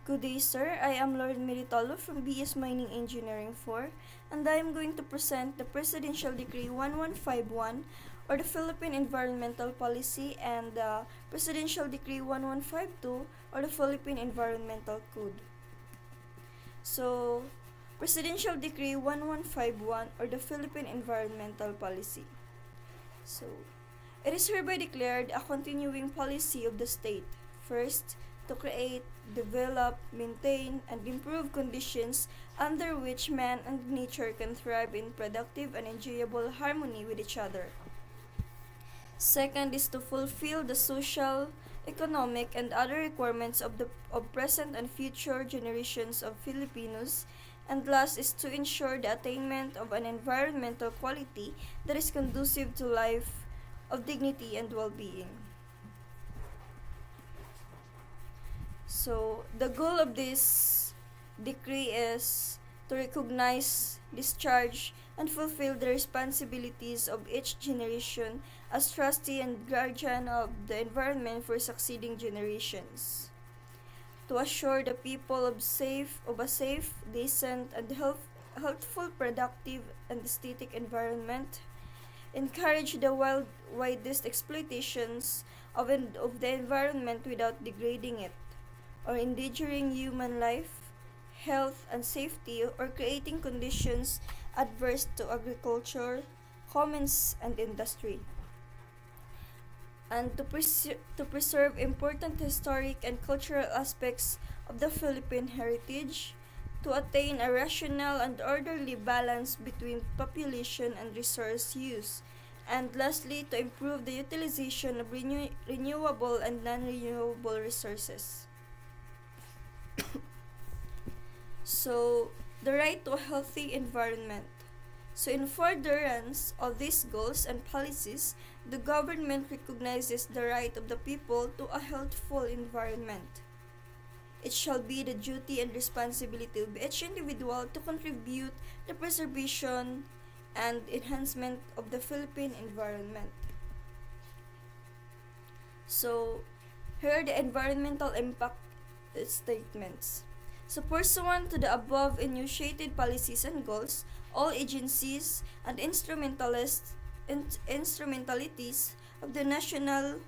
Good day, sir. I am Lord Meritolo from BS Mining Engineering 4, and I am going to present the Presidential Decree 1151, or the Philippine Environmental Policy, and the Presidential Decree 1152, or the Philippine Environmental Code. So, Presidential Decree 1151, or the Philippine Environmental Policy. So, it is hereby declared a continuing policy of the state. First, to create, develop, maintain, and improve conditions under which man and nature can thrive in productive and enjoyable harmony with each other. Second is to fulfill the social, economic, and other requirements of present and future generations of Filipinos. And last is to ensure the attainment of an environmental quality that is conducive to life of dignity and well-being. So, the goal of this decree is to recognize, discharge, and fulfill the responsibilities of each generation as trustee and guardian of the environment for succeeding generations. To assure the people of a safe, decent, and healthful, productive, and aesthetic environment. Encourage the widest exploitations of the environment without degrading it, or endangering human life, health, and safety, or creating conditions adverse to agriculture, commerce, and industry. And to preserve important historic and cultural aspects of the Philippine heritage, to attain a rational and orderly balance between population and resource use, and lastly, to improve the utilization of renewable and non-renewable resources. So, the right to a healthy environment. So, in furtherance of these goals and policies, the government recognizes the right of the people to a healthful environment. It shall be the duty and responsibility of each individual to contribute the preservation and enhancement of the Philippine environment. So, here are the environmental impact statements. So, pursuant to the above enunciated policies and goals, all agencies and instrumentalities of the national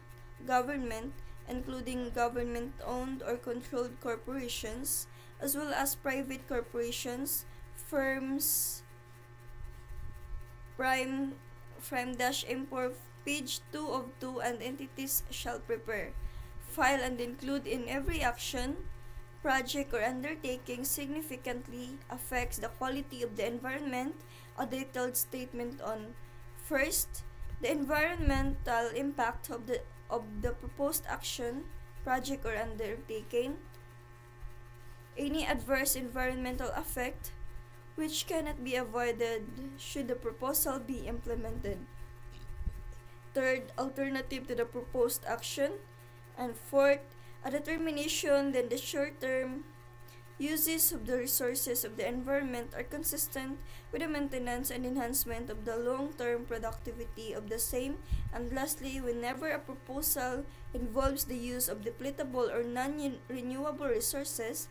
government, including government-owned or controlled corporations, as well as private corporations, firms, Prime-Import page 2 of 2, and entities shall prepare, file, and include in every action, project, or undertaking significantly affects the quality of the environment a detailed statement on: first, the environmental impact of the proposed action, project, or undertaking, any adverse environmental effect which cannot be avoided should the proposal be implemented. Third, alternative to the proposed action. And fourth, a determination that the short-term uses of the resources of the environment are consistent with the maintenance and enhancement of the long-term productivity of the same. And lastly, whenever a proposal involves the use of depletable or non-renewable resources,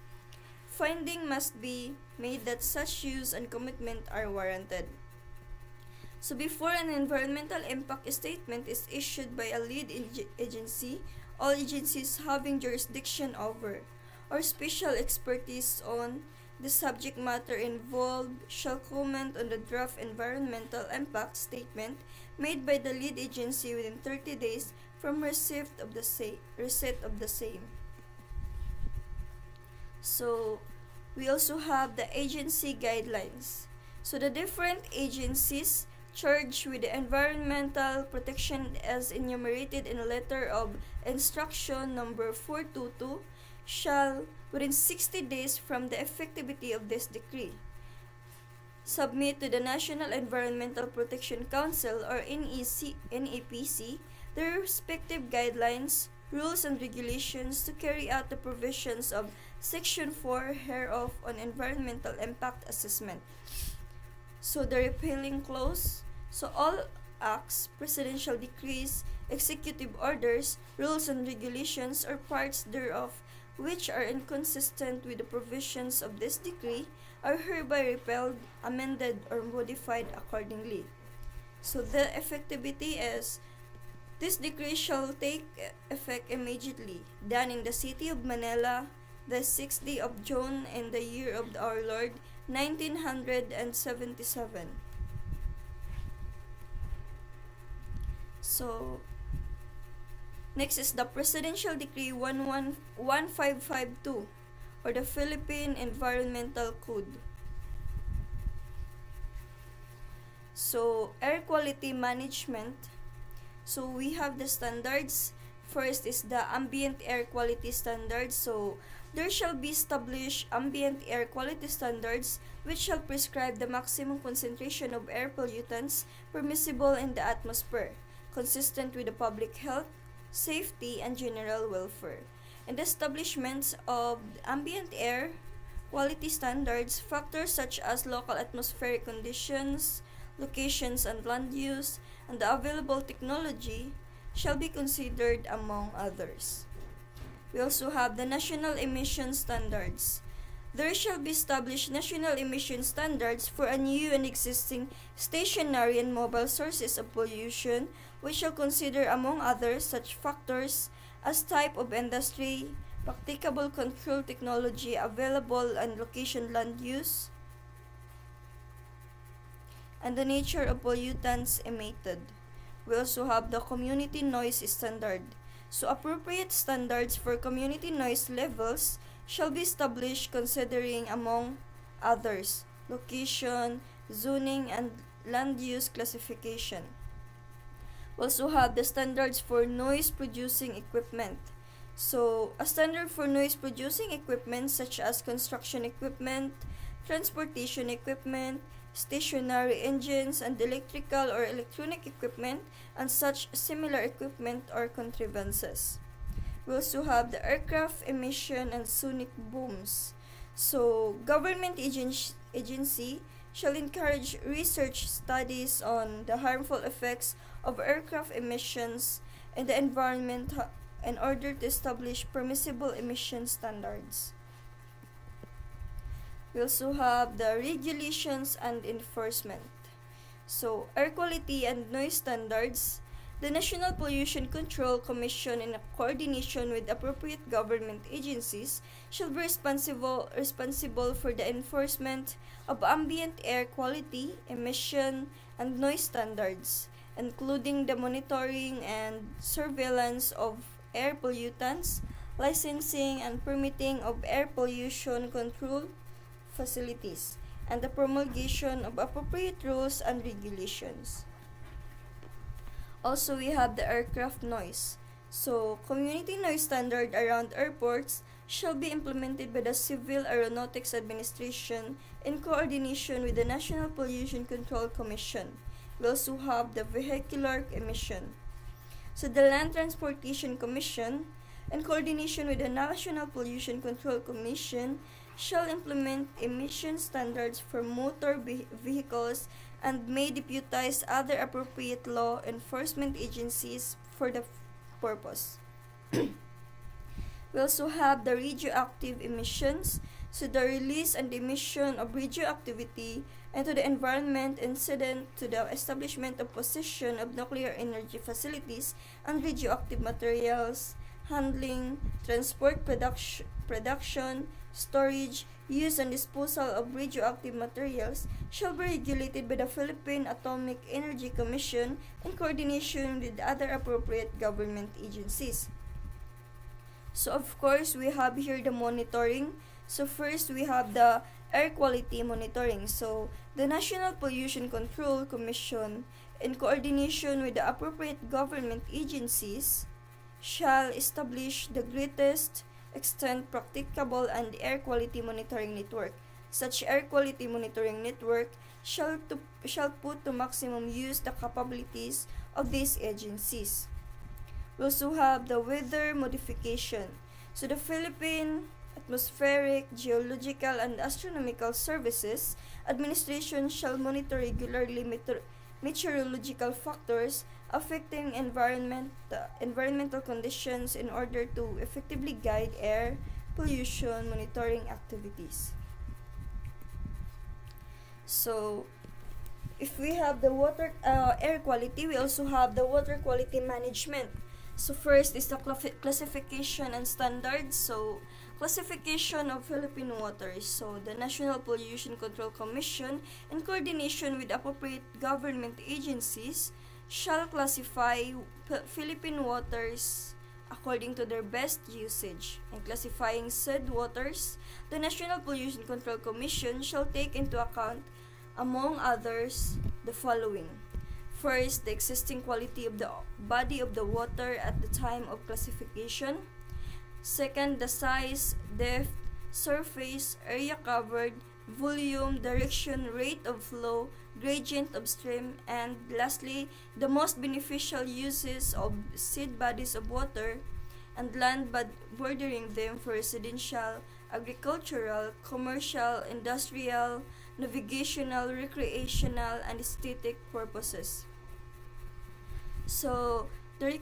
finding must be made that such use and commitment are warranted. So before an environmental impact statement is issued by a lead agency, all agencies having jurisdiction over or special expertise on the subject matter involved shall comment on the draft environmental impact statement made by the lead agency within 30 days from receipt of the same. So, we also have the agency guidelines. So, the different agencies charged with the environmental protection as enumerated in a letter of instruction number 422 shall, within 60 days from the effectivity of this decree, submit to the National Environmental Protection Council or NEPC their respective guidelines, rules, and regulations to carry out the provisions of Section 4 hereof on environmental impact assessment. So the repealing clause. So all acts, presidential decrees, executive orders, rules, and regulations or parts thereof which are inconsistent with the provisions of this decree are hereby repealed, amended, or modified accordingly. So the effectivity is, this decree shall take effect immediately, done in the city of Manila, the 6th day of June in the year of our Lord, 1977. So, next is the Presidential Decree 1552, or the Philippine Environmental Code. So, air quality management. So, we have the standards. First is the ambient air quality standards. So, there shall be established ambient air quality standards which shall prescribe the maximum concentration of air pollutants permissible in the atmosphere, consistent with the public health, safety, and general welfare. In the establishments of ambient air quality standards, factors such as local atmospheric conditions, locations and land use, and the available technology shall be considered among others. We also have the national emission standards. There shall be established national emission standards for a new and existing stationary and mobile sources of pollution, which shall consider among others such factors as type of industry, practicable control technology available and location land use, and the nature of pollutants emitted. We also have the community noise standard. So appropriate standards for community noise levels shall be established considering among others location, zoning, and land use classification. We also have the standards for noise producing equipment. So a standard for noise producing equipment such as construction equipment, transportation equipment, stationary engines, and electrical or electronic equipment, and such similar equipment or contrivances. We also have the aircraft emission and sonic booms. So, government agency shall encourage research studies on the harmful effects of aircraft emissions in the environment in order to establish permissible emission standards. We also have the regulations and enforcement. So, air quality and noise standards. The National Pollution Control Commission, in coordination with appropriate government agencies, shall be responsible for the enforcement of ambient air quality, emission, and noise standards, including the monitoring and surveillance of air pollutants, licensing and permitting of air pollution control facilities, and the promulgation of appropriate rules and regulations. Also, we have the aircraft noise. So, community noise standard around airports shall be implemented by the Civil Aeronautics Administration in coordination with the National Pollution Control Commission. We also have the vehicular emission. So, the Land Transportation Commission, in coordination with the National Pollution Control Commission, shall implement emission standards for motor vehicles and may deputize other appropriate law enforcement agencies for the purpose. We also have the radioactive emissions, so the release and emission of radioactivity into the environment incident to the establishment of possession of nuclear energy facilities and radioactive materials, handling, transport, production, storage, use, and disposal of radioactive materials shall be regulated by the Philippine Atomic Energy Commission in coordination with other appropriate government agencies. So, of course, we have here the monitoring. So, first, we have the air quality monitoring. So, the National Pollution Control Commission, in coordination with the appropriate government agencies, shall establish the greatest extent practicable and air quality monitoring network. Such air quality monitoring network shall put to maximum use the capabilities of these agencies. We also have the weather modification. So the Philippine Atmospheric, Geological, and Astronomical Services Administration shall monitor regularly meteorological factors affecting environmental conditions in order to effectively guide air, pollution monitoring activities. So, if we have the air quality, we also have the water quality management. So first is the classification and standards. So classification of Philippine waters. So the National Pollution Control Commission, in coordination with appropriate government agencies, shall classify Philippine waters according to their best usage. In classifying said waters, the National Pollution Control Commission shall take into account, among others, the following. First, the existing quality of the body of the water at the time of classification. Second, the size, depth, surface, area covered, volume, direction, rate of flow, gradient of stream, and lastly, the most beneficial uses of said bodies of water and land bordering them for residential, agricultural, commercial, industrial, navigational, recreational, and aesthetic purposes. So, the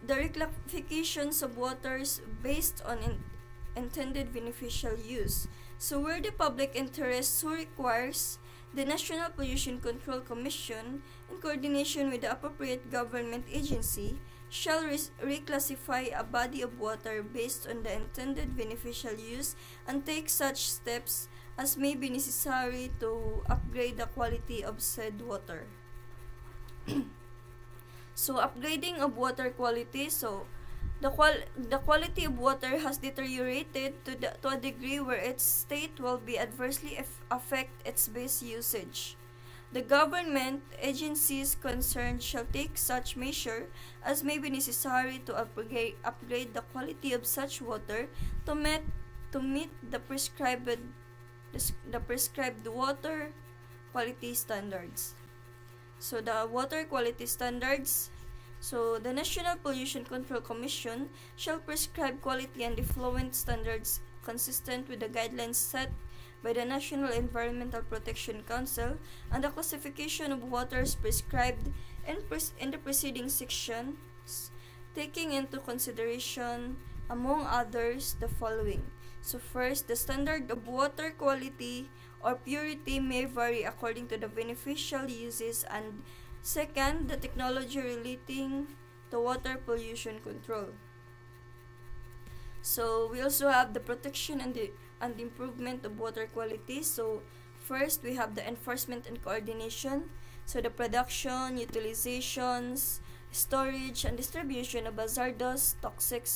reclasifications of waters based on intended beneficial use. So, where the public interest so requires, the National Pollution Control Commission, in coordination with the appropriate government agency, shall reclassify a body of water based on the intended beneficial use and take such steps as may be necessary to upgrade the quality of said water. So, upgrading of water quality. So, the quality of water has deteriorated to a degree where its state will be adversely affect its base usage. The government agencies concerned shall take such measure as may be necessary to upgrade the quality of such water to meet the prescribed water quality standards. So the water quality standards. So the National Pollution Control Commission shall prescribe quality and effluent standards consistent with the guidelines set by the National Environmental Protection Council and the classification of waters prescribed in the preceding sections, taking into consideration, among others, the following. So first, the standard of water quality or purity may vary according to the beneficial uses, and second, the technology relating to water pollution control. So we also have the protection and the improvement of water quality. So first, we have the enforcement and coordination. So the production, utilizations, storage, and distribution of hazardous, toxic,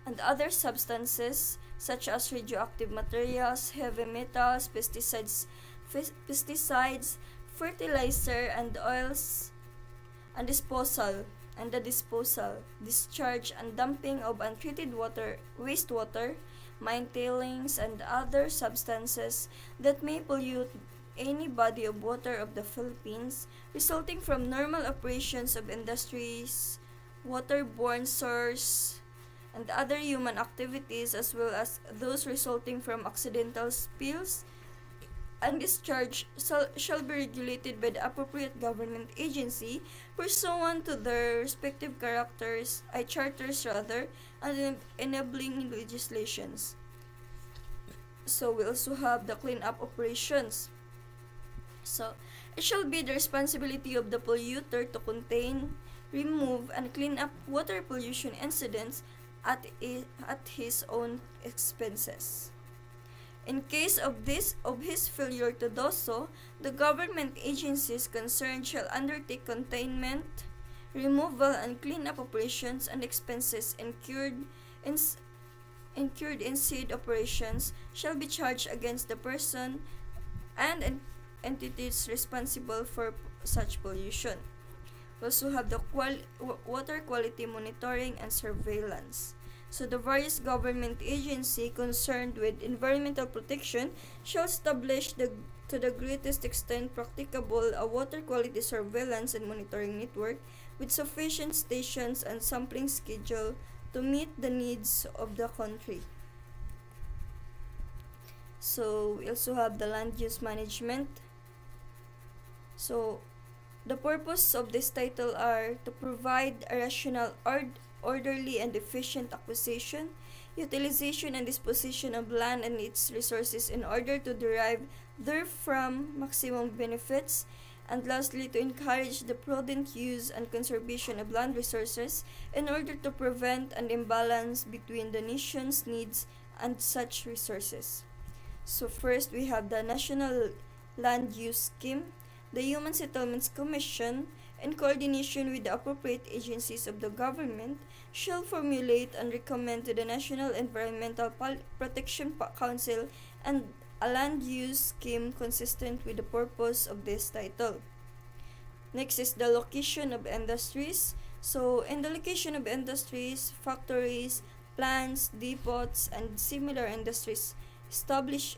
and other substances such as radioactive materials, heavy metals, pesticides, fertilizer, and oils, and the disposal, discharge, and dumping of untreated wastewater, mine tailings, and other substances that may pollute any body of water of the Philippines, resulting from normal operations of industries, waterborne source, and other human activities, as well as those resulting from accidental spills and discharge, shall be regulated by the appropriate government agency pursuant to their respective charters and enabling legislations. So we also have the cleanup operations. So it shall be the responsibility of the polluter to contain, remove, and clean up water pollution incidents at his own expenses. In case of his failure to do so, the government agencies concerned shall undertake containment, removal, and cleanup operations, and expenses incurred in said operations shall be charged against the person and entities responsible for such pollution. We also have the water quality monitoring and surveillance. So the various government agency concerned with environmental protection shall establish to the greatest extent practicable a water quality surveillance and monitoring network with sufficient stations and sampling schedule to meet the needs of the country. So we also have the land use management. So the purpose of this title are to provide a rational orderly and efficient acquisition, utilization, and disposition of land and its resources in order to derive therefrom maximum benefits, and lastly, to encourage the prudent use and conservation of land resources in order to prevent an imbalance between the nation's needs and such resources. So first, we have the National Land Use Scheme. The Human Settlements Commission, in coordination with the appropriate agencies of the government, shall formulate and recommend to the National Environmental Protection Council and a land use scheme consistent with the purpose of this title. Next is the location of industries. So, in the location of industries, factories, plants, depots, and similar industries,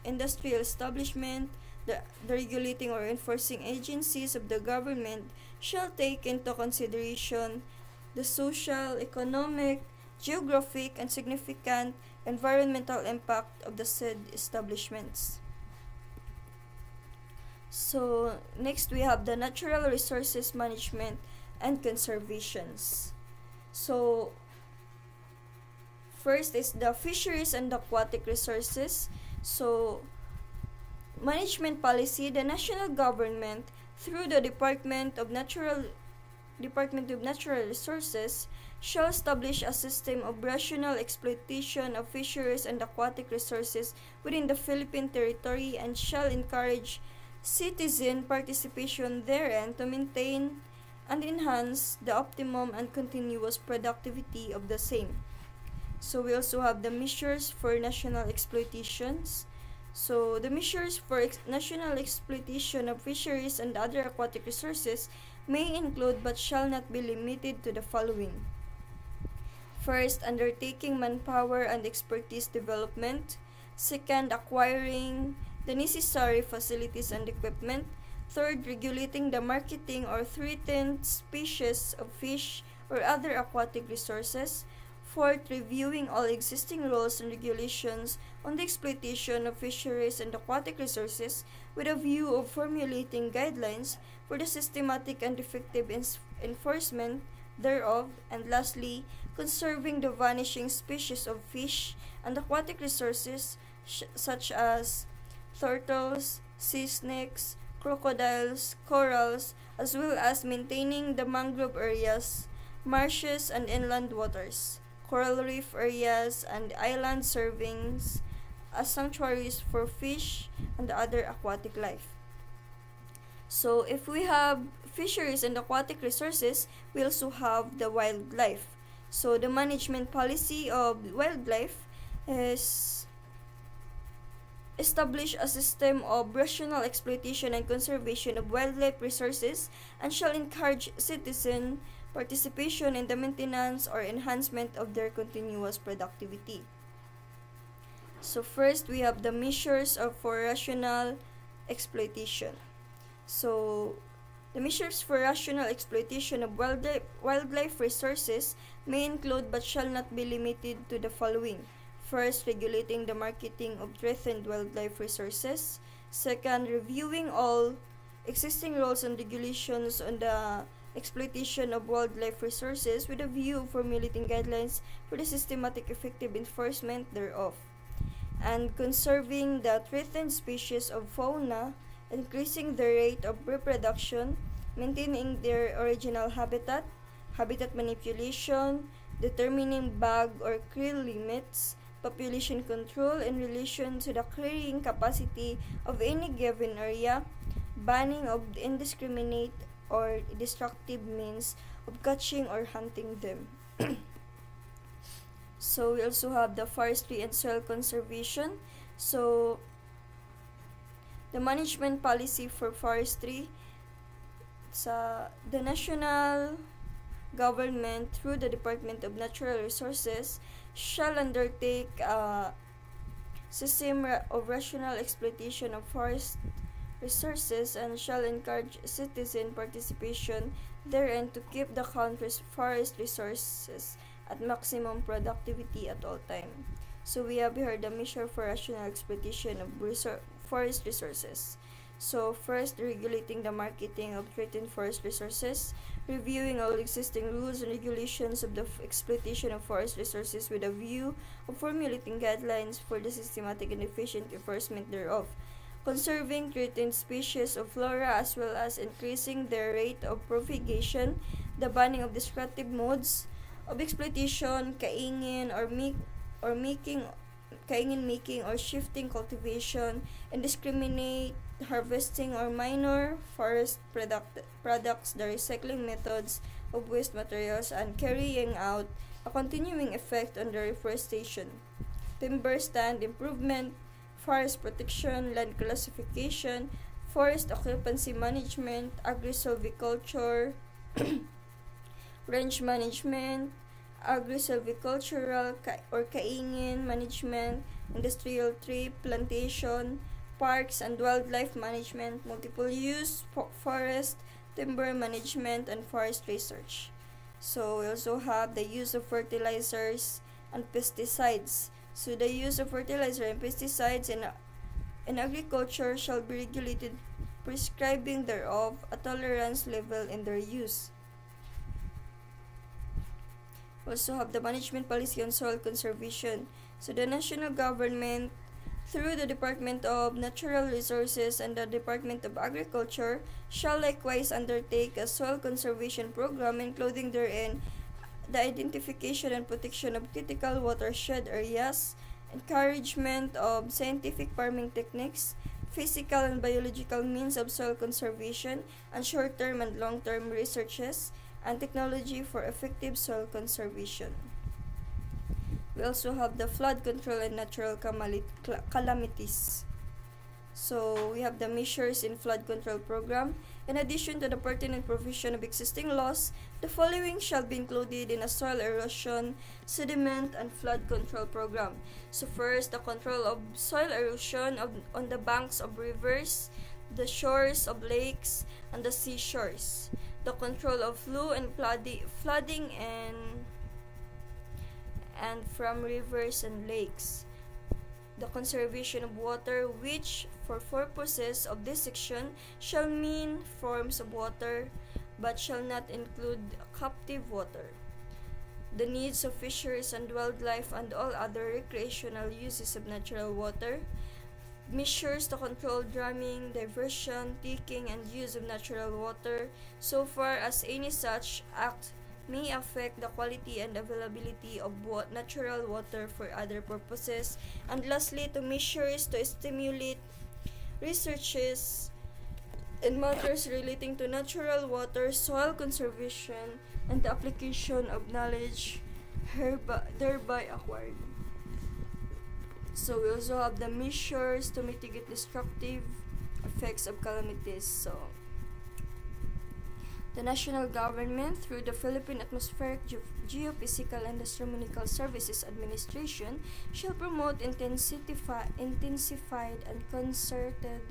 industrial establishment, the regulating or enforcing agencies of the government shall take into consideration the social, economic, geographic, and significant environmental impact of the said establishments. So, next we have the natural resources management and conservations. So, first is the fisheries and aquatic resources. So, management policy, the national government, through the Department of Natural Resources, shall establish a system of rational exploitation of fisheries and aquatic resources within the Philippine territory and shall encourage citizen participation therein to maintain and enhance the optimum and continuous productivity of the same. So we also have the measures for national exploitations. So the measures for national exploitation of fisheries and other aquatic resources may include but shall not be limited to the following. First, undertaking manpower and expertise development. Second, acquiring the necessary facilities and equipment. Third, regulating the marketing or threatened species of fish or other aquatic resources. Fourth, reviewing all existing rules and regulations on the exploitation of fisheries and aquatic resources with a view of formulating guidelines for the systematic and effective enforcement thereof. And lastly, conserving the vanishing species of fish and aquatic resources such as turtles, sea snakes, crocodiles, corals, as well as maintaining the mangrove areas, marshes, and inland waters, coral reef areas, and island servings as sanctuaries for fish and other aquatic life. So, if we have fisheries and aquatic resources, we also have the wildlife. So, the management policy of wildlife is establish a system of rational exploitation and conservation of wildlife resources and shall encourage citizen participation in the maintenance or enhancement of their continuous productivity. So first, we have the measures for rational exploitation. So, the measures for rational exploitation of wildlife resources may include but shall not be limited to the following. First, regulating the marketing of threatened wildlife resources. Second, reviewing all existing rules and regulations on the exploitation of wildlife resources with a view of formulating guidelines for the systematic effective enforcement thereof. And conserving the threatened species of fauna, increasing the rate of reproduction, maintaining their original habitat manipulation, determining bag or krill limits, population control in relation to the carrying capacity of any given area, banning of indiscriminate or destructive means of catching or hunting them. So we also have the forestry and soil conservation. So the management policy for forestry, the national government through the Department of Natural Resources shall undertake a system of rational exploitation of forest resources and shall encourage citizen participation therein to keep the country's forest resources at maximum productivity at all time. So we have here the measure for rational exploitation of forest resources. So first, regulating the marketing of threatened forest resources, reviewing all existing rules and regulations of the exploitation of forest resources with a view of formulating guidelines for the systematic and efficient enforcement thereof, conserving threatened species of flora as well as increasing their rate of propagation, the banning of destructive modes of exploitation, kaingin making or shifting cultivation, indiscriminate harvesting or minor forest products, the recycling methods of waste materials, and carrying out a continuing effect on the reforestation, timber stand improvement, forest protection, land classification, forest occupancy management, agri-silviculture, range management, agri-silvicultural or kaingin management, industrial tree plantation, parks and wildlife management, multiple use forest, timber management, and forest research. So we also have the use of fertilizers and pesticides. So the use of fertilizer and pesticides in agriculture shall be regulated, prescribing thereof a tolerance level in their use. We also have the management policy on soil conservation. So the national government, through the Department of Natural Resources and the Department of Agriculture, shall likewise undertake a soil conservation program, including therein the identification and protection of critical watershed areas, encouragement of scientific farming techniques, physical and biological means of soil conservation, and short-term and long-term researches, and technology for effective soil conservation. We also have the flood control and natural calamities. So we have the measures in flood control program. In addition to the pertinent provision of existing laws, the following shall be included in a soil erosion, sediment, and flood control program. So first, the control of soil erosion on the banks of rivers, the shores of lakes, and the seashores. The control of flooding and from rivers and lakes. The conservation of water, which for purposes of this section shall mean forms of water, but shall not include captive water. The needs of fisheries and wildlife and all other recreational uses of natural water. Measures to control drumming, diversion, taking, and use of natural water, so far as any such act may affect the quality and availability of natural water for other purposes. And lastly, to measures to stimulate researches in matters relating to natural water, soil conservation, and the application of knowledge thereby acquired. So we also have the measures to mitigate destructive effects of calamities. So the national government, through the Philippine Atmospheric, Geophysical, and Astronomical Services Administration, shall promote intensified and concerted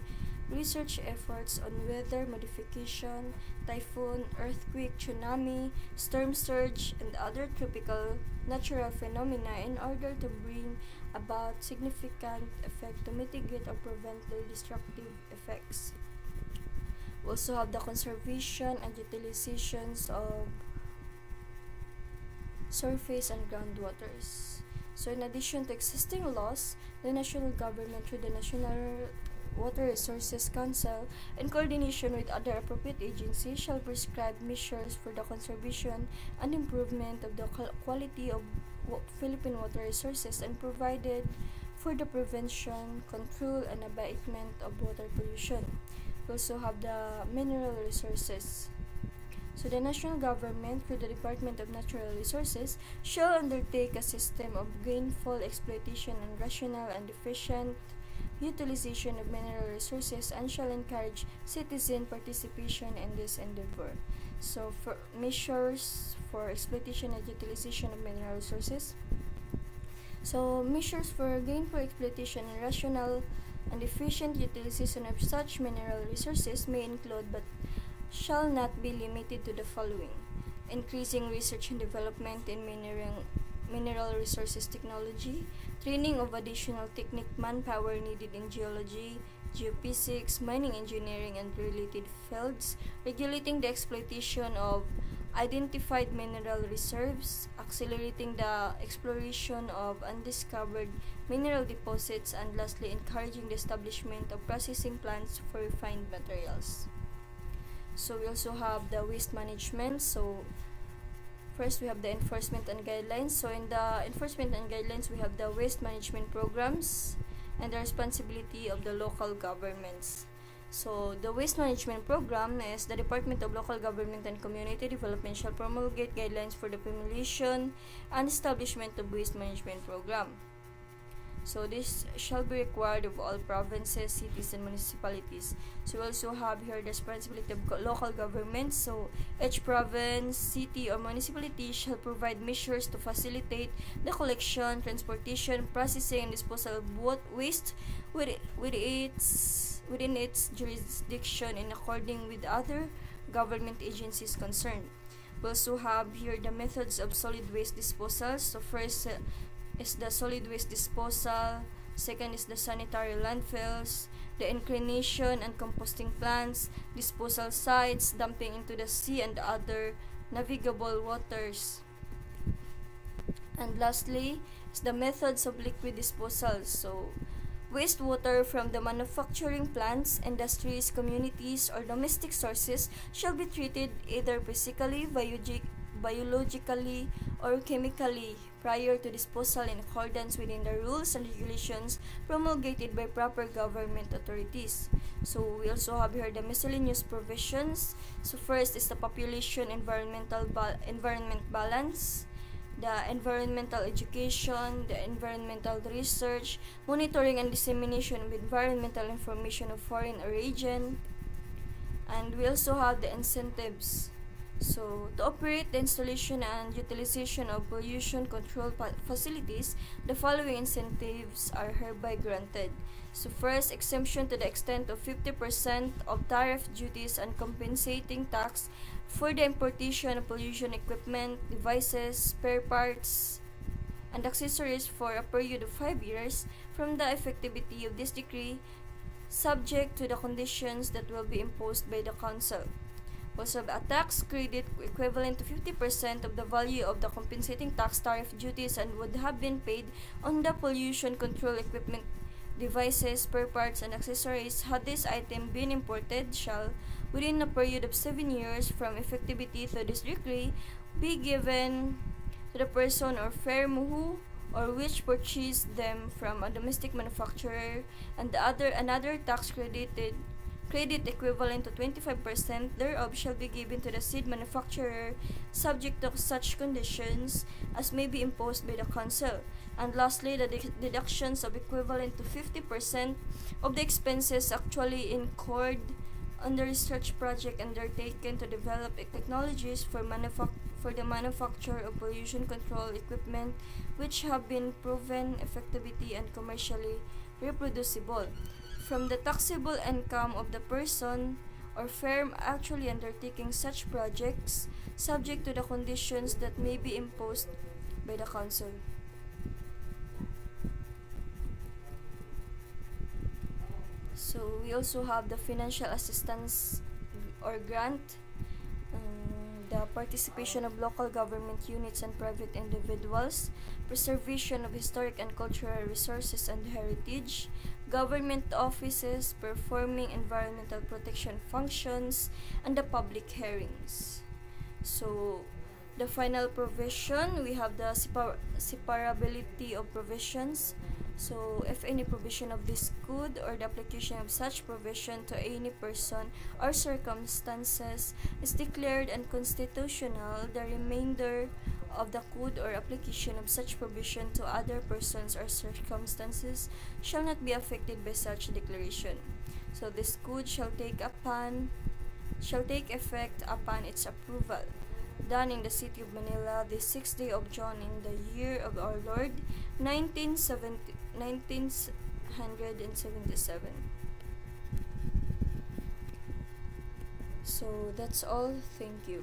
research efforts on weather modification, typhoon, earthquake, tsunami, storm surge, and other tropical natural phenomena in order to bring about significant effect to mitigate or prevent their destructive effects. We also have the conservation and utilizations of surface and groundwaters. So in addition to existing laws, the national government, through the National Water Resources Council, in coordination with other appropriate agencies, shall prescribe measures for the conservation and improvement of the quality of Philippine water resources, and provided for the prevention, control, and abatement of water pollution. We also have the mineral resources. So the national government, through the Department of Natural Resources, shall undertake a system of gainful exploitation and rational and efficient utilization of mineral resources, and shall encourage citizen participation in this endeavor. So for measures for exploitation and utilization of mineral resources. So measures for gainful exploitation and rational and efficient utilization of such mineral resources may include but shall not be limited to the following: increasing research and development in mineral resources technology, training of additional technical manpower needed in geology, geophysics, mining engineering, and related fields, regulating the exploitation of identified mineral reserves, accelerating the exploration of undiscovered mineral deposits, and lastly, encouraging the establishment of processing plants for refined materials. So we also have the waste management. So first, we have the enforcement and guidelines. So in the enforcement and guidelines, we have the waste management programs and the responsibility of the local governments. So the waste management program is the Department of Local Government and Community Development shall promulgate guidelines for the formulation and establishment of waste management program. So this shall be required of all provinces, cities, and municipalities. So we also have here the responsibility of local governments. So each province, city, or municipality shall provide measures to facilitate the collection, transportation, processing, and disposal of waste within its jurisdiction in according with other government agencies concerned. We also have here the methods of solid waste disposal. So first is the solid waste disposal, second is the sanitary landfills, the inclination and composting plants, disposal sites, dumping into the sea and other navigable waters. And lastly is the methods of liquid disposal. So wastewater from the manufacturing plants, industries, communities, or domestic sources shall be treated either physically, biologically, or chemically prior to disposal in accordance within the rules and regulations promulgated by proper government authorities. So we also have here the miscellaneous provisions. So first is the population environment balance, the environmental education, the environmental research, monitoring and dissemination of environmental information of foreign origin, and we also have the incentives. So, to operate the installation and utilization of pollution control facilities, the following incentives are hereby granted. So, first, exemption to the extent of 50% of tariff duties and compensating tax for the importation of pollution equipment, devices, spare parts, and accessories for a period of 5 years from the effectivity of this decree, subject to the conditions that will be imposed by the Council. Also, a tax credit equivalent to 50% of the value of the compensating tax tariff duties and would have been paid on the pollution control equipment, devices, spare parts, and accessories had this item been imported shall, within a period of 7 years from effectivity to this decree, be given to the person or firm who or which purchased them from a domestic manufacturer, and another tax credit equivalent to 25% thereof shall be given to the said manufacturer, subject to such conditions as may be imposed by the Council. And lastly, the deductions of equivalent to 50% of the expenses actually incurred on the research project undertaken to develop technologies for the manufacture of pollution control equipment which have been proven effectivity and commercially reproducible, from the taxable income of the person or firm actually undertaking such projects, subject to the conditions that may be imposed by the Council. So we also have the financial assistance or grant, the participation of local government units and private individuals, preservation of historic and cultural resources and heritage, government offices performing environmental protection functions, and the public hearings. So, the final provision, we have the separability of provisions. So, if any provision of this code or the application of such provision to any person or circumstances is declared unconstitutional, the remainder of the code or application of such provision to other persons or circumstances shall not be affected by such declaration. So, this code shall take effect upon its approval, done in the city of Manila the 6th day of June in the year of our Lord 1977. So that's all. Thank you.